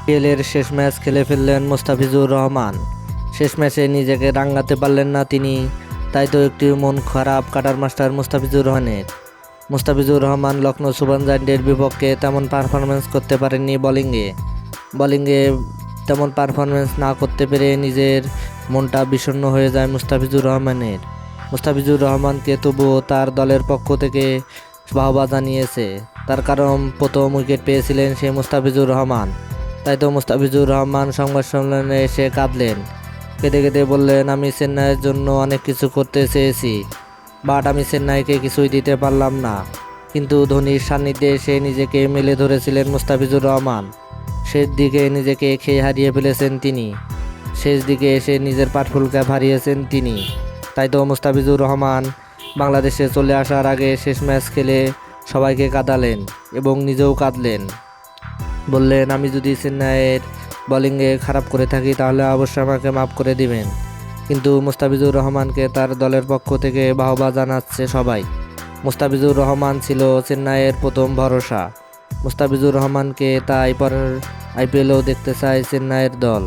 আইপিএলের শেষ ম্যাচ খেলে ফেললেন মুস্তাফিজুর রহমান। শেষ ম্যাচে নিজেকে রাঙাতে পারলেন না তিনি, তাই তো একটি মন খারাপ কাটার মাস্টার মুস্তাফিজুর রহমানের। মুস্তাফিজুর রহমান লখনৌ সুপার জায়ান্টের বিপক্ষে তেমন পারফরমেন্স করতে পারেননি বোলিংয়ে তেমন পারফরমেন্স না করতে পেরে নিজের মনটা বিষণ্ণ হয়ে যায় মুস্তাফিজুর রহমানের। মুস্তাফিজুর রহমানকে তবুও তার দলের পক্ষ থেকে বাহবা জানিয়েছে, তার কারণ প্রথম উইকেট পেয়েছিলেন সেই মুস্তাফিজুর রহমান। তাই তো মুস্তাফিজুর রহমান সংবাদ সম্মেলনে এসে কাঁদলেন, কেঁদে কেঁদে বললেন, আমি চেন্নাইয়ের জন্য অনেক কিছু করতে চেয়েছি, বাট আমি চেন্নাইকে কিছুই দিতে পারলাম না। কিন্তু ধোনির সান্নিধ্যে এসে নিজেকে মেলে ধরেছিলেন মুস্তাফিজুর রহমান। শেষ দিকে নিজেকে খেয়ে হারিয়ে ফেলেছেন তিনি, শেষ দিকে এসে নিজের পাটফুলকা হারিয়েছেন তিনি। তাই তো মুস্তাফিজুর রহমান বাংলাদেশে চলে আসার আগে শেষ ম্যাচ খেলে সবাইকে কাঁদালেন এবং নিজেও কাঁদলেন। বললেন, আমি যদি চেন্নাইয়ের বোলিংয়ে খারাপ করে থাকি তাহলে অবশ্যই আমাকে মাফ করে দিবেন। কিন্তু মুস্তাফিজুর রহমানকে তার দলের পক্ষ থেকে বাহবা জানাচ্ছে সবাই। মুস্তাফিজুর রহমান ছিল চেন্নাইয়ের প্রথম ভরসা। মুস্তাফিজুর রহমানকে তাই পরের আইপিএলেও দেখতে চায় চেন্নাইয়ের দল।